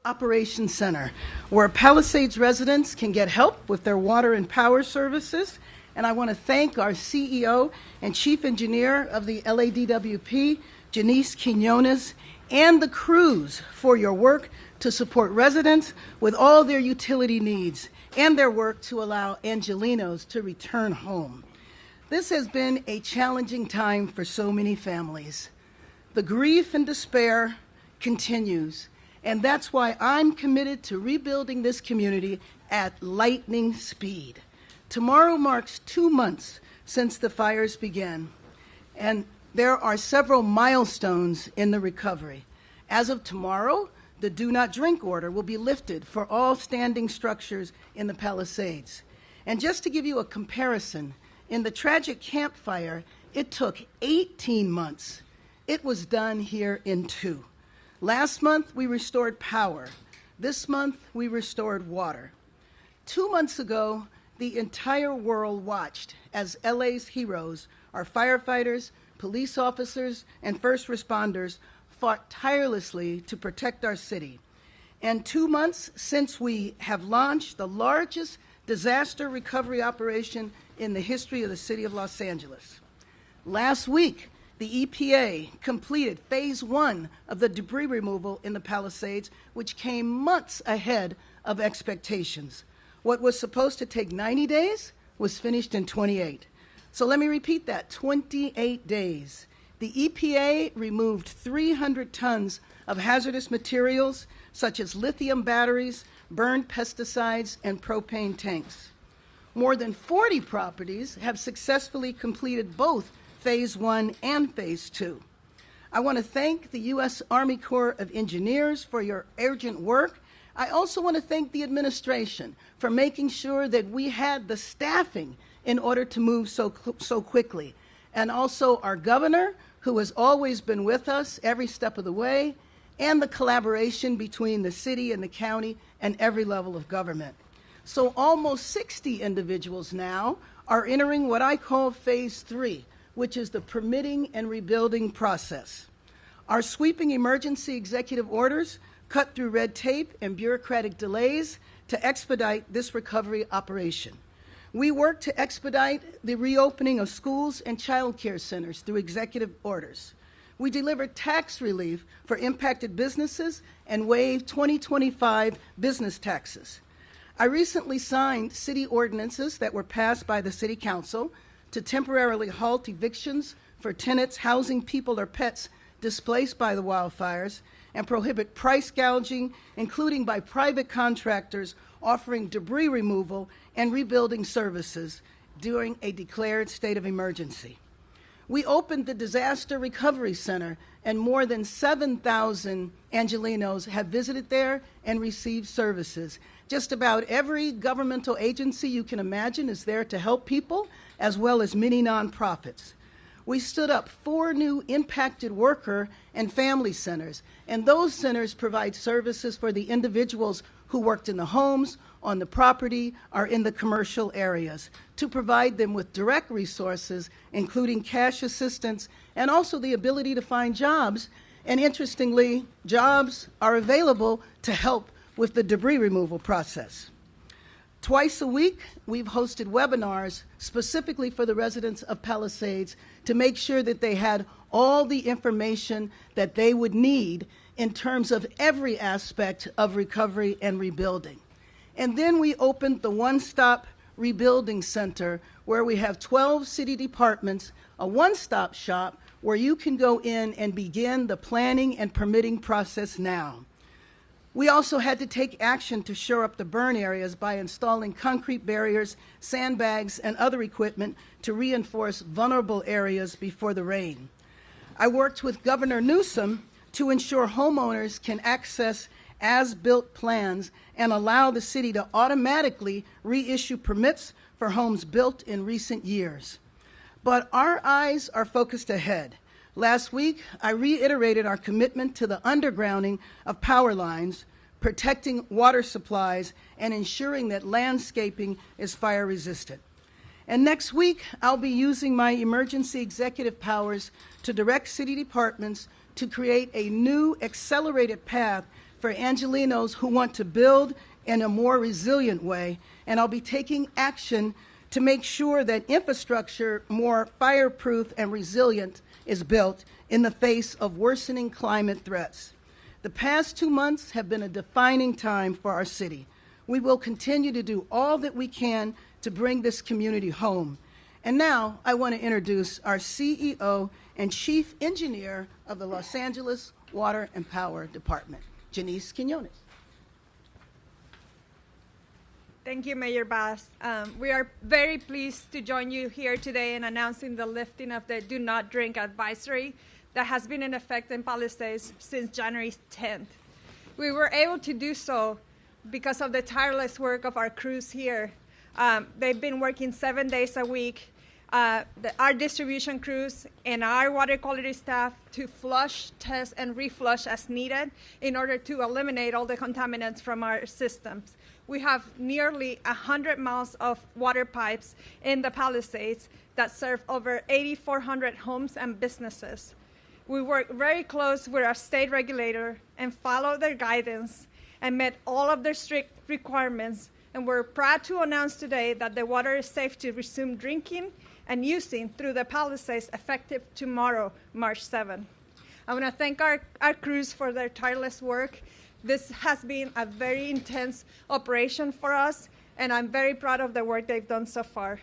Operations Center, where Palisades residents can get help with their water and power services. And I want to thank our CEO and Chief Engineer of the LADWP, Janice Quinones, and the crews for your work to support residents with all their utility needs and their work to allow Angelenos to return home. This has been a challenging time for so many families. The grief and despair continues, and that's why I'm committed to rebuilding this community at lightning speed. Tomorrow marks 2 months since the fires began, and there are several milestones in the recovery. As of tomorrow, the do not drink order will be lifted for all standing structures in the Palisades. And just to give you a comparison, in the tragic Camp Fire, it took 18 months. It was done here in 2. Last month, we restored power. This month, we restored water. 2 months ago, the entire world watched as LA's heroes, our firefighters, police officers, and first responders fought tirelessly to protect our city. And 2 months since we have launched the largest disaster recovery operation in the history of the city of Los Angeles. Last week, the EPA completed phase 1 of the debris removal in the Palisades, which came months ahead of expectations. What was supposed to take 90 days was finished in 28. So let me repeat that, 28 days. The EPA removed 300 tons of hazardous materials such as lithium batteries, burned pesticides, and propane tanks. More than 40 properties have successfully completed both Phase 1 and Phase 2. I want to thank the U.S. Army Corps of Engineers for your urgent work. I also want to thank the administration for making sure that we had the staffing in order to move so quickly. And also our governor, who has always been with us every step of the way, and the collaboration between the city and the county and every level of government. So almost 60 individuals now are entering what I call Phase 3, which is the permitting and rebuilding process. Our sweeping emergency executive orders cut through red tape and bureaucratic delays to expedite this recovery operation. We work to expedite the reopening of schools and child care centers through executive orders. We delivered tax relief for impacted businesses and waived 2025 business taxes. I recently signed city ordinances that were passed by the City Council to temporarily halt evictions for tenants housing people or pets displaced by the wildfires and prohibit price gouging, including by private contractors offering debris removal and rebuilding services during a declared state of emergency. We opened the Disaster Recovery Center, and more than 7,000 Angelenos have visited there and received services. Just about every governmental agency you can imagine is there to help people, as well as many nonprofits. We stood up 4 new impacted worker and family centers, and those centers provide services for the individuals who worked in the homes, on the property, or in the commercial areas, to provide them with direct resources, including cash assistance, and also the ability to find jobs. And interestingly, jobs are available to help with the debris removal process. Twice a week, we've hosted webinars specifically for the residents of Palisades to make sure that they had all the information that they would need in terms of every aspect of recovery and rebuilding. And then we opened the One-Stop Rebuilding Center, where we have 12 city departments, a one-stop shop where you can go in and begin the planning and permitting process now. We also had to take action to shore up the burn areas by installing concrete barriers, sandbags, and other equipment to reinforce vulnerable areas before the rain. I worked with Governor Newsom to ensure homeowners can access as-built plans and allow the city to automatically reissue permits for homes built in recent years. But our eyes are focused ahead. Last week, I reiterated our commitment to the undergrounding of power lines, protecting water supplies, and ensuring that landscaping is fire resistant. And next week, I'll be using my emergency executive powers to direct city departments to create a new accelerated path for Angelenos who want to build in a more resilient way, and I'll be taking action to make sure that infrastructure more fireproof and resilient is built in the face of worsening climate threats. The past 2 months have been a defining time for our city. We will continue to do all that we can to bring this community home. And now I want to introduce our CEO and Chief Engineer of the Los Angeles Water and Power Department, Janice Quinones. Thank you, Mayor Bass. We are very pleased to join you here today in announcing the lifting of the Do Not Drink advisory that has been in effect in Palisades since January 10th. We were able to do so because of the tireless work of our crews here. They've been working 7 days a week, our distribution crews and our water quality staff to flush, test, and reflush as needed in order to eliminate all the contaminants from our systems. We have nearly 100 miles of water pipes in the Palisades that serve over 8,400 homes and businesses. We work very close with our state regulator and follow their guidance and met all of their strict requirements. And we're proud to announce today that the water is safe to resume drinking and using through the Palisades effective tomorrow, March 7. I want to thank our crews for their tireless work. This has been a very intense operation for us, and I'm very proud of the work they've done so far.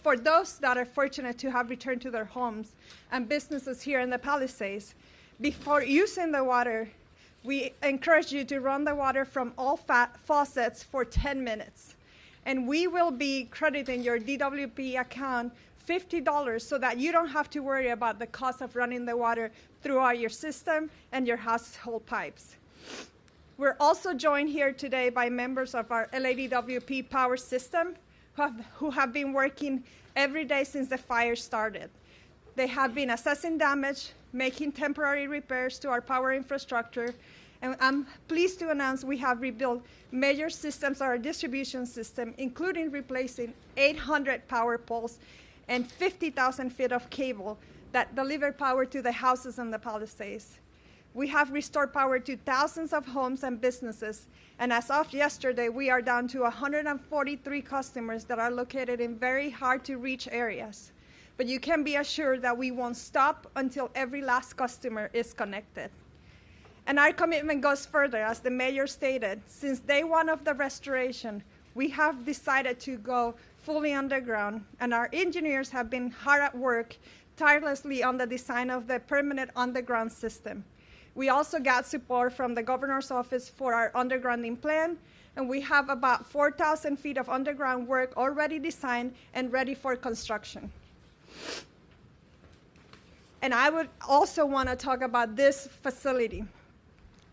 For those that are fortunate to have returned to their homes and businesses here in the Palisades, before using the water, we encourage you to run the water from all faucets for 10 minutes. And we will be crediting your DWP account $50 so that you don't have to worry about the cost of running the water throughout your system and your household pipes. We're also joined here today by members of our LADWP power system who have been working every day since the fire started. They have been assessing damage, making temporary repairs to our power infrastructure, and I'm pleased to announce we have rebuilt major systems of our distribution system, including replacing 800 power poles and 50,000 feet of cable that deliver power to the houses in the Palisades. We have restored power to thousands of homes and businesses, and as of yesterday, we are down to 143 customers that are located in very hard-to-reach areas. But you can be assured that we won't stop until every last customer is connected. And our commitment goes further, as the mayor stated. Since day one of the restoration, we have decided to go fully underground, and our engineers have been hard at work tirelessly on the design of the permanent underground system. We also got support from the governor's office for our undergrounding plan, and we have about 4,000 feet of underground work already designed and ready for construction. And I would also want to talk about this facility.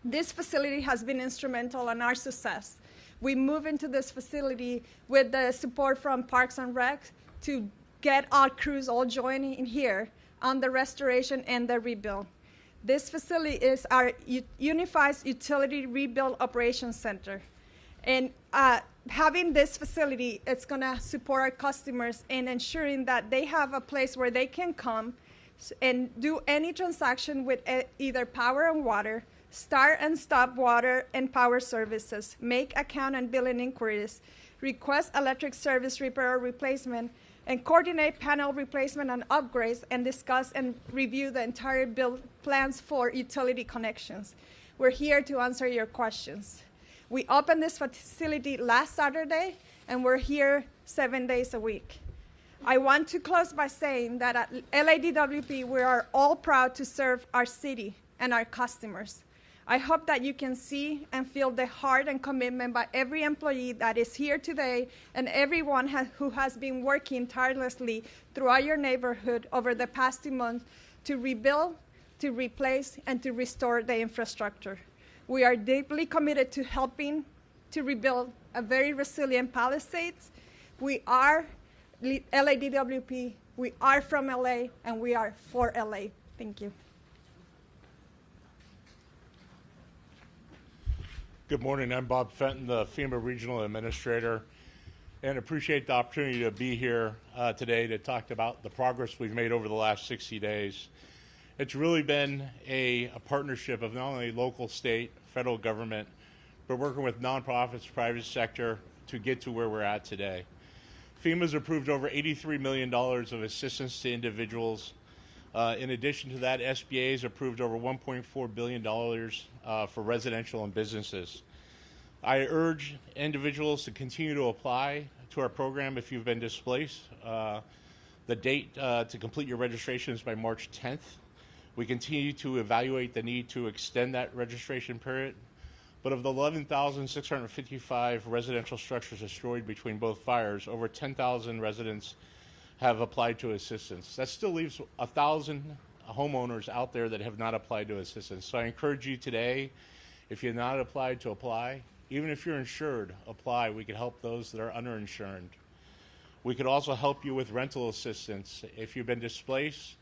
This facility has been instrumental in our success. We moved into this facility with the support from Parks and Rec to get our crews all joining in here on the restoration and the rebuild. This facility is our Unified Utility Rebuild Operations Center. And having this facility, it's going to support our customers in ensuring that they have a place where they can come and do any transaction with either power and water, start and stop water and power services, make account and billing inquiries, request electric service repair or replacement, and coordinate panel replacement and upgrades, and discuss and review the entire build plans for utility connections. We're here to answer your questions. We opened this facility last Saturday, and we're here 7 days a week. I want to close by saying that at LADWP, we are all proud to serve our city and our customers. I hope that you can see and feel the heart and commitment by every employee that is here today and everyone who has been working tirelessly throughout your neighborhood over the past 2 months to rebuild, to replace, and to restore the infrastructure. We are deeply committed to helping to rebuild a very resilient Palisades. We are LADWP, we are from LA, and we are for LA. Thank you. Good morning. I'm Bob Fenton, the FEMA Regional Administrator, and appreciate the opportunity to be here today to talk about the progress we've made over the last 60 days It's really been a partnership of not only local, state, federal government, but working with nonprofits, private sector to get to where we're at today. FEMA's approved over $83 million of assistance to individuals. In addition to that, SBA has approved over $1.4 billion for residential and businesses. I urge individuals to continue to apply to our program if you've been displaced. The date to complete your registration is by March 10th. We continue to evaluate the need to extend that registration period. But of the 11,655 residential structures destroyed between both fires, over 10,000 residents have applied to assistance. That still leaves 1,000 homeowners out there that have not applied to assistance. So I encourage you today, if you've not applied, to apply. Even if you're insured, apply. We can help those that are underinsured. We could also help you with rental assistance if you've been displaced,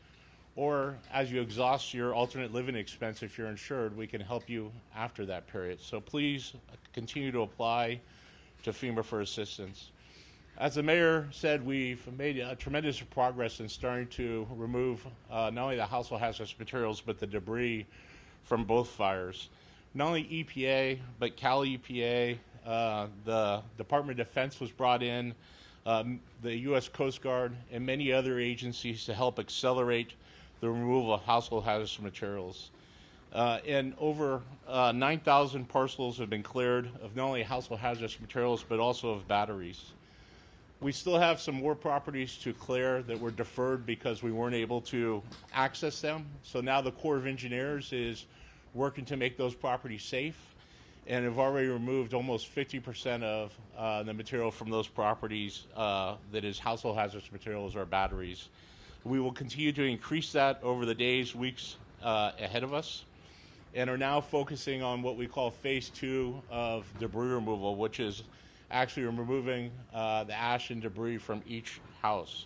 or as you exhaust your alternate living expense, if you're insured, we can help you after that period. So please continue to apply to FEMA for assistance. As the mayor said, we've made tremendous progress in starting to remove not only the household hazardous materials, but the debris from both fires. Not only EPA, but Cal EPA, the Department of Defense was brought in, the U.S. Coast Guard, and many other agencies to help accelerate the removal of household hazardous materials. And over 9,000 parcels have been cleared of not only household hazardous materials, but also of batteries. We still have some more properties to clear that were deferred because we weren't able to access them. So now the Corps of Engineers is working to make those properties safe, and have already removed almost 50% of the material from those properties that is household hazardous materials or batteries. We will continue to increase that over the days, weeks ahead of us, and are now focusing on what we call phase 2 of debris removal, which is actually removing the ash and debris from each house.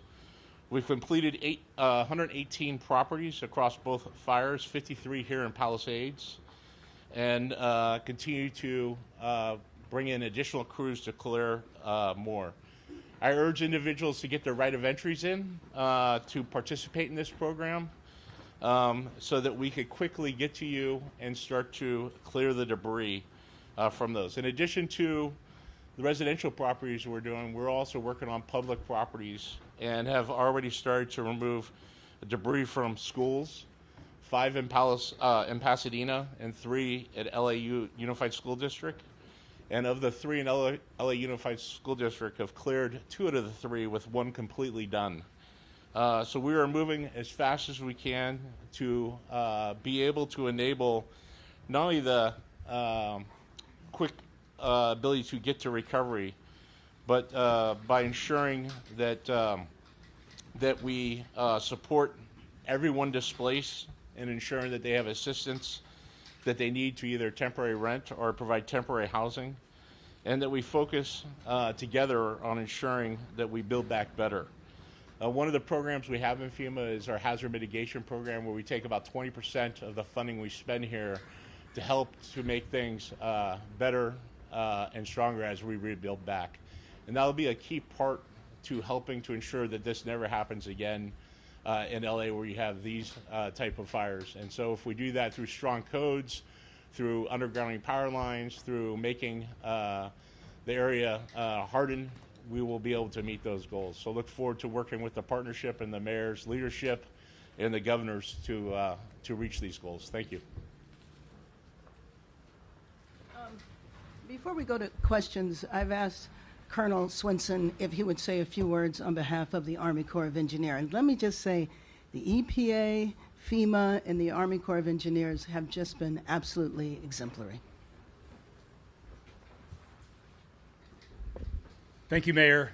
We've completed 118 properties across both fires, 53 here in Palisades, and continue to bring in additional crews to clear more. I urge individuals to get their right of entries in to participate in this program so that we could quickly get to you and start to clear the debris from those. In addition to the residential properties we're doing, we're also working on public properties and have already started to remove debris from schools, 5 in Pasadena and 3 at LA Unified School District. And of the 3 in LA Unified School District, have cleared 2 out of the 3 with 1 completely done. So we are moving as fast as we can to be able to enable not only the quick ability to get to recovery, but by ensuring that that we support everyone displaced and ensuring that they have assistance that they need to either temporary rent or provide temporary housing, and that we focus together on ensuring that we build back better. One of the programs we have in FEMA is our hazard mitigation program, where we take about 20% of the funding we spend here to help to make things better and stronger as we rebuild back. And that'll be a key part to helping to ensure that this never happens again in LA, where you have these type of fires. And so if we do that through strong codes, through undergrounding power lines, through making the area hardened, we will be able to meet those goals. So look forward to working with the partnership and the mayor's leadership and the governors to reach these goals. Thank you. Before we go to questions, I've asked Colonel Swinson if he would say a few words on behalf of the Army Corps of Engineers. And let me just say, the EPA, FEMA, and the Army Corps of Engineers have just been absolutely exemplary. Thank you, Mayor.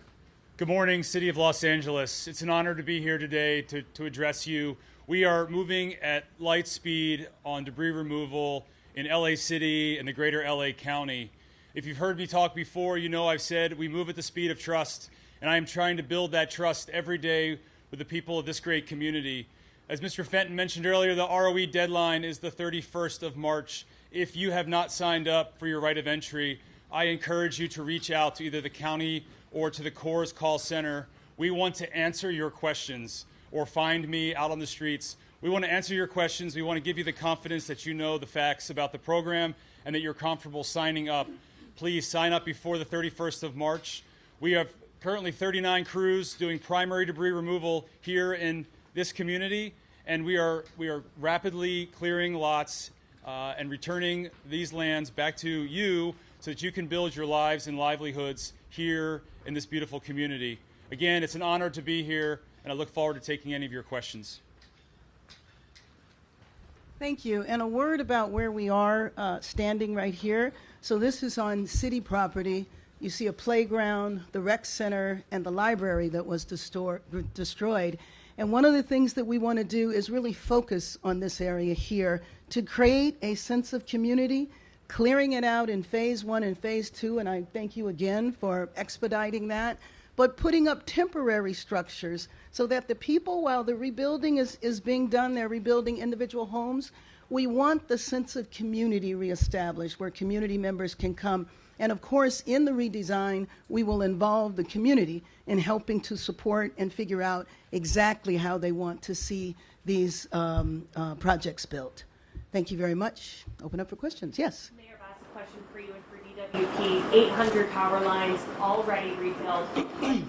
Good morning, City of Los Angeles. It's an honor to be here today to address you. We are moving at light speed on debris removal in LA City and the greater LA County. If you've heard me talk before, you know I've said we move at the speed of trust, and I am trying to build that trust every day with the people of this great community. As Mr. Fenton mentioned earlier, the ROE deadline is the 31st of March. If you have not signed up for your right of entry, I encourage you to reach out to either the county or to the Corps' call center. We want to answer your questions, or find me out on the streets. We want to answer your questions. We want to give you the confidence that you know the facts about the program and that you're comfortable signing up. Please sign up before the 31st of March. We have currently 39 crews doing primary debris removal here in this community, and we are rapidly clearing lots and returning these lands back to you so that you can build your lives and livelihoods here in this beautiful community. Again, it's an honor to be here, and I look forward to taking any of your questions. Thank you. And a word about where we are standing right here. So this is on city property. You see a playground, the rec center, and the library that was destroyed. And one of the things that we want to do is really focus on this area here to create a sense of community, clearing it out in phase 1 and phase 2, and I thank you again for expediting that, but putting up temporary structures so that the people, while the rebuilding is being done, they're rebuilding individual homes, we want the sense of community reestablished where community members can come. And of course, in the redesign, we will involve the community in helping to support and figure out exactly how they want to see these projects built. Thank you very much. Open up for questions. Yes. Mayor Bass, a question for you and for DWP. 800 power lines already rebuilt.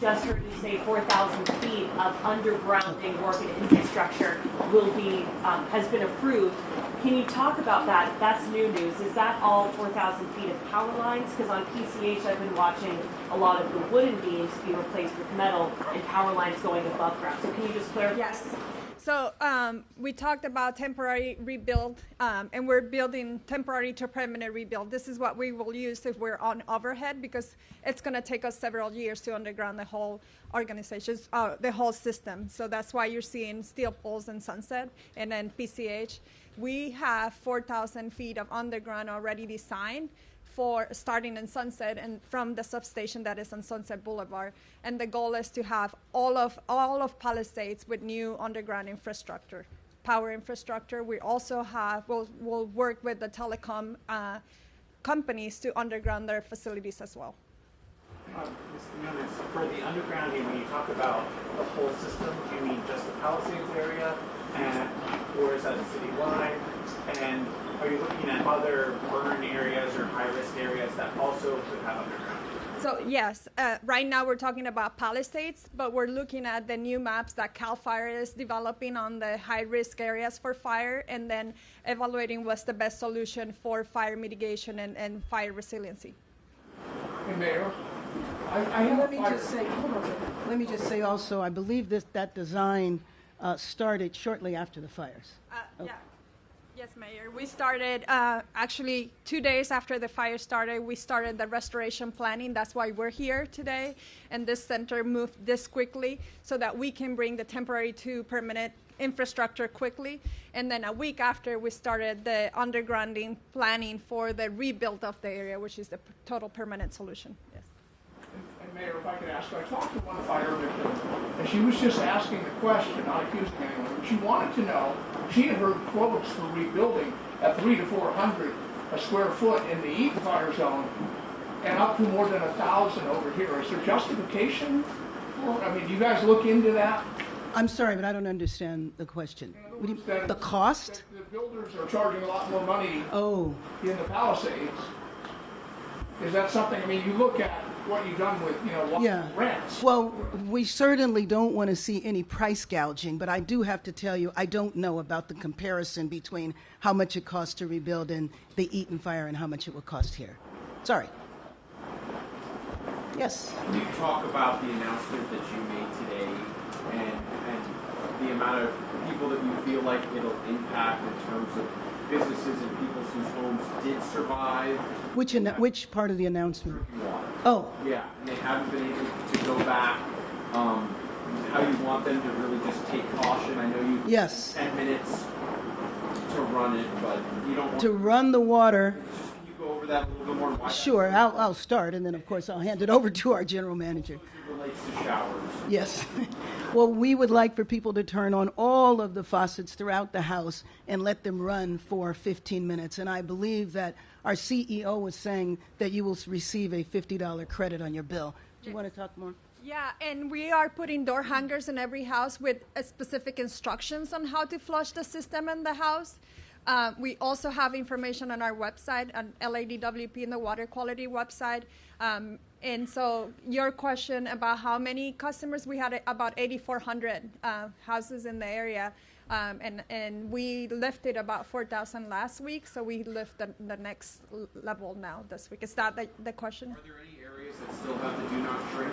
Just heard you say 4,000 feet of undergrounding work and infrastructure will be has been approved. Can you talk about that? That's new news. Is that all 4,000 feet of power lines? Because on PCH, I've been watching a lot of the wooden beams be replaced with metal and power lines going above ground. So can you just clarify? Yes. So we talked about temporary rebuild, and we're building temporary to permanent rebuild. This is what we will use if we're on overhead, because it's going to take us several years to underground the whole organization, the whole system. So that's why you're seeing steel poles in Sunset and then PCH. We have 4,000 feet of underground already designed for starting in Sunset and from the substation that is on Sunset Boulevard. And the goal is to have all of Palisades with new underground infrastructure, power infrastructure. We also have, we'll work with the telecom companies to underground their facilities as well. Mr. Nunes, for the undergrounding, when you talk about the whole system, do you mean just the Palisades area, or is that citywide? And are you looking at other burn areas or high-risk areas that also could have underground? So yes, right now we're talking about Palisades, but we're looking at the new maps that CAL FIRE is developing on the high-risk areas for fire, and then evaluating what's the best solution for fire mitigation and fire resiliency. Hey, Mayor. Let me just say also, I believe that design started shortly after the fires. Yeah. Yes, Mayor. We started, actually 2 days after the fire started, we started the restoration planning. That's why we're here today. And this center moved this quickly so that we can bring the temporary to permanent infrastructure quickly. And then a week after, we started the undergrounding planning for the rebuild of the area, which is the total permanent solution. Yes. And Mayor, if I could ask, I talked to one fire victim, and she was just asking the question, not accusing anyone. She wanted to know, she had heard quotes for rebuilding at 300 to 400 a square foot in the Eaton fire zone, and up to more than 1,000 over here. Is there justification for it? I mean, do you guys look into that? I'm sorry, but I don't understand the question. The cost? The builders are charging a lot more money in the Palisades. Is that something, I mean, you look at what you've done with, rents. Well, we certainly don't want to see any price gouging, but I do have to tell you, I don't know about the comparison between how much it costs to rebuild in the Eaton fire and how much it would cost here. Sorry. Yes? Can you talk about the announcement that you made today and the amount of people that you feel like it'll impact in terms of businesses and people whose homes did survive? Which part of the announcement? Water. Oh. Yeah, and they haven't been able to go back. How you want them to really just take caution? I know you 10 minutes to run it, but you don't want to run the water. Can you go over that a little bit more? Why Sure, I'll start, and then of course I'll hand it over to our general manager. it relates to showers. Yes. Well, we would like for people to turn on all of the faucets throughout the house and let them run for 15 minutes. And I believe that our CEO was saying that you will receive a $50 credit on your bill. Do you want to talk more? Yeah, and we are putting door hangers in every house with specific instructions on how to flush the system in the house. We also have information on our website, on LADWP and the water quality website. And so your question about how many customers, we had about 8,400 houses in the area. And we lifted about 4,000 last week, so we lift the next level now this week. Is that the question? Are there any areas that still have the do not drink?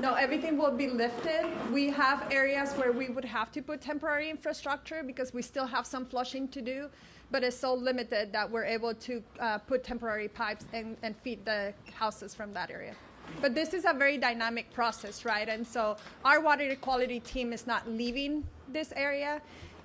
No, everything will be lifted. We have areas where we would have to put temporary infrastructure because we still have some flushing to do, but it's so limited that we're able to put temporary pipes and feed the houses from that area. But this is a very dynamic process, right? And so our water quality team is not leaving this area.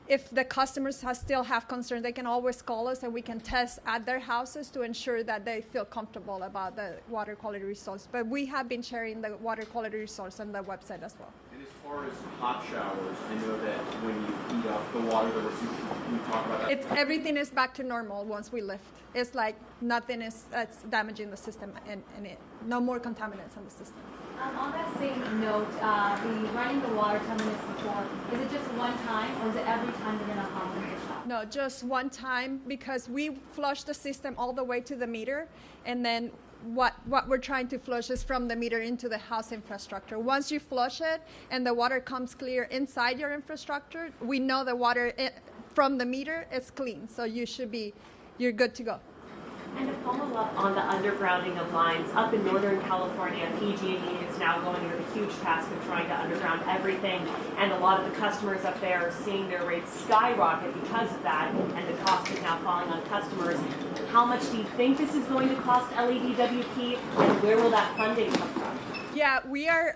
If the customers still have concerns, they can always call us and we can test at their houses to ensure that they feel comfortable about the water quality resource. But we have been sharing the water quality resource on the website as well. And as far as hot showers, I know that when you heat up the water, there was you talk about that. Everything is back to normal once we lift. It's like nothing is damaging the system and no more contaminants in the system. On that same note, the running the water 10 minutes before, is it just one time or is it every time you're going to pump in the shop? No, just one time because we flush the system all the way to the meter, and then what we're trying to flush is from the meter into the house infrastructure. Once you flush it and the water comes clear inside your infrastructure, we know the water from the meter is clean, so you're good to go. And to follow up on the undergrounding of lines, up in Northern California, PG&E is now going through the huge task of trying to underground everything, and a lot of the customers up there are seeing their rates skyrocket because of that, and the cost is now falling on customers. How much do you think this is going to cost LADWP, and where will that funding come from? Yeah, we are,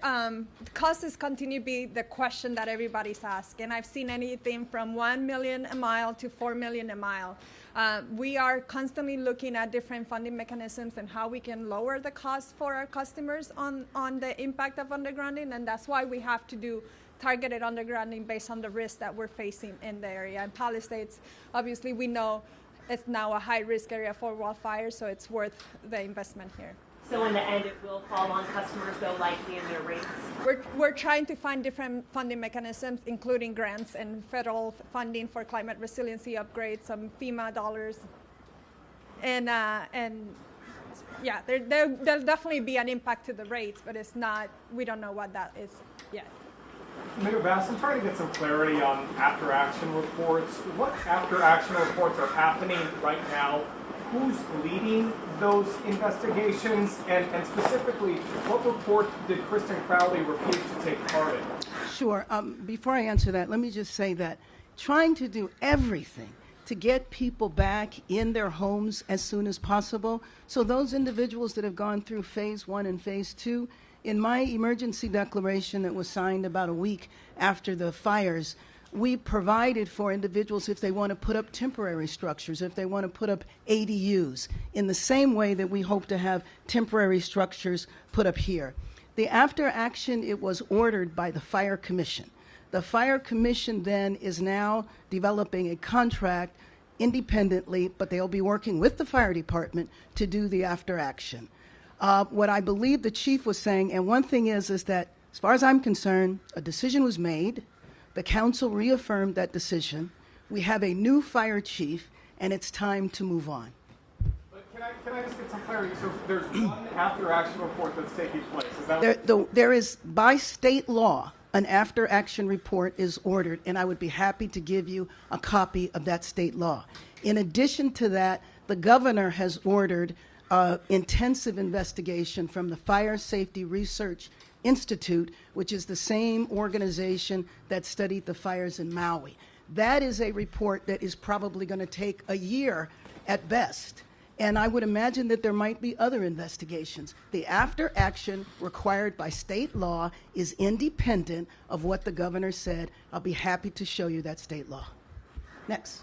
costs continue to be the question that everybody's asking. I've seen anything from $1 million a mile to $4 million a mile. We are constantly looking at different funding mechanisms and how we can lower the cost for our customers on the impact of undergrounding, and that's why we have to do targeted undergrounding based on the risk that we're facing in the area. And Palisades, obviously, we know it's now a high-risk area for wildfire, so it's worth the investment here. So in the end, it will fall on customers, though, likely in their rates? We're trying to find different funding mechanisms, including grants and federal funding for climate resiliency upgrades, some FEMA dollars. And yeah, there'll definitely be an impact to the rates, but we don't know what that is yet. Mayor Bass, I'm trying to get some clarity on after-action reports. What after-action reports are happening right now? Who's leading those investigations? And specifically, what report did Kristen Crowley refuse to take part in? Sure. Before I answer that, let me just say that trying to do everything to get people back in their homes as soon as possible. So those individuals that have gone through phase 1 and phase 2, in my emergency declaration that was signed about a week after the fires, we provided for individuals if they want to put up temporary structures, if they want to put up ADUs, in the same way that we hope to have temporary structures put up here. The after action, it was ordered by the Fire Commission. The Fire Commission then is now developing a contract independently, but they'll be working with the fire department to do the after action. What I believe the chief was saying, and one thing is that as far as I'm concerned, a decision was made. The council reaffirmed that decision. We have a new fire chief, and it's time to move on. But can I just get some clarity? So there's one after-action report that's taking place. Is that there is, by state law, an after-action report is ordered, and I would be happy to give you a copy of that state law. In addition to that, the governor has ordered intensive investigation from the Fire Safety Research Institute, which is the same organization that studied the fires in Maui. That is a report that is probably going to take a year at best. And I would imagine that there might be other investigations. The after action required by state law is independent of what the governor said. I'll be happy to show you that state law. Next.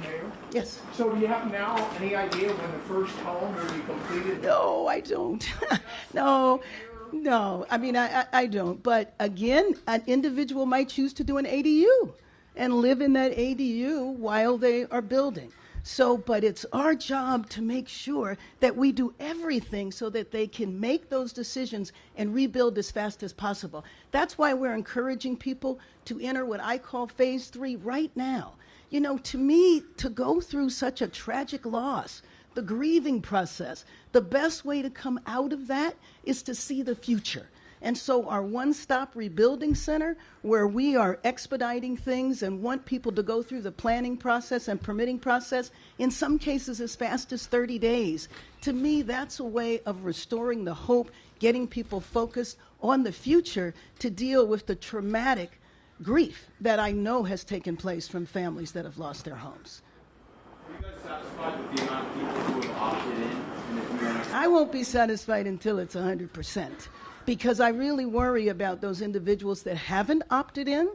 Mayor? Yes. So do you have now any idea when the first home will be completed? No, I don't. No, I mean, I don't. But again, an individual might choose to do an ADU and live in that ADU while they are building. So, but it's our job to make sure that we do everything so that they can make those decisions and rebuild as fast as possible. That's why we're encouraging people to enter what I call phase 3 right now. You know, to me, to go through such a tragic loss, the grieving process, the best way to come out of that is to see the future. And so our one-stop rebuilding center, where we are expediting things and want people to go through the planning process and permitting process, in some cases as fast as 30 days. To me, that's a way of restoring the hope, getting people focused on the future to deal with the traumatic grief that I know has taken place from families that have lost their homes. Are you guys satisfied with the amount of people who have opted in? And if you want to... I won't be satisfied until it's 100%, because I really worry about those individuals that haven't opted in,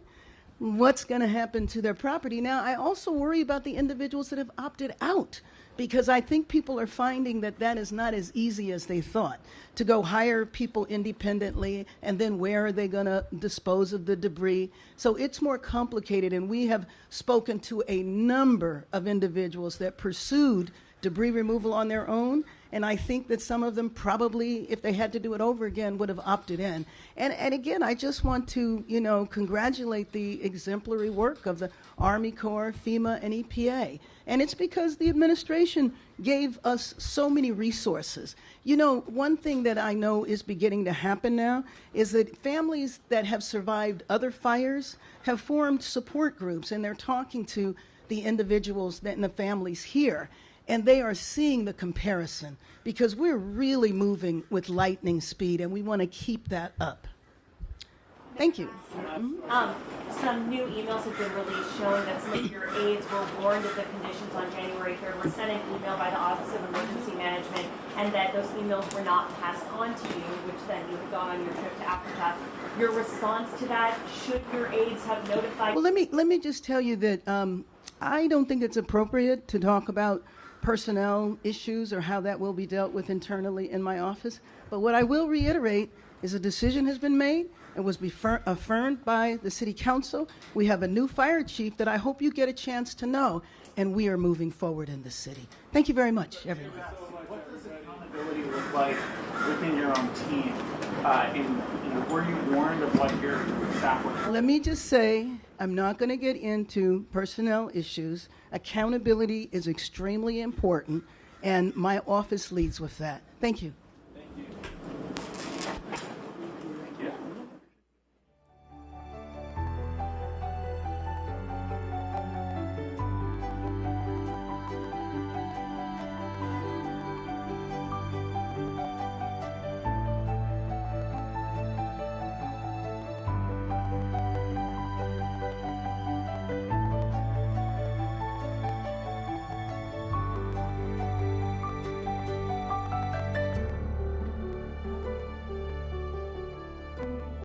what's going to happen to their property. Now, I also worry about the individuals that have opted out, because I think people are finding that that is not as easy as they thought, to go hire people independently, and then where are they going to dispose of the debris? So it's more complicated, and we have spoken to a number of individuals that pursued debris removal on their own, and I think that some of them probably, if they had to do it over again, would have opted in. And again, I just want to, congratulate the exemplary work of the Army Corps, FEMA, and EPA. And it's because the administration gave us so many resources. One thing that I know is beginning to happen now is that families that have survived other fires have formed support groups, and they're talking to the individuals and the families here. And they are seeing the comparison, because we're really moving with lightning speed, and we want to keep that up. Thank you. Some new emails have been released showing that some of your aides were warned of the conditions on January 3rd, were sent an email by the Office of Emergency Management, and that those emails were not passed on to you, which then you had gone on your trip to Africa. Your response to that, should your aides have notified? Well, let me just tell you that I don't think it's appropriate to talk about personnel issues or how that will be dealt with internally in my office. But what I will reiterate is a decision has been made and was affirmed by the City Council. We have a new fire chief that I hope you get a chance to know, and we are moving forward in the city. Thank you very much, everyone. What does accountability look like within your own team? Were you warned of what your staff were? Let me just say, I'm not going to get into personnel issues. Accountability is extremely important, and my office leads with that. Thank you.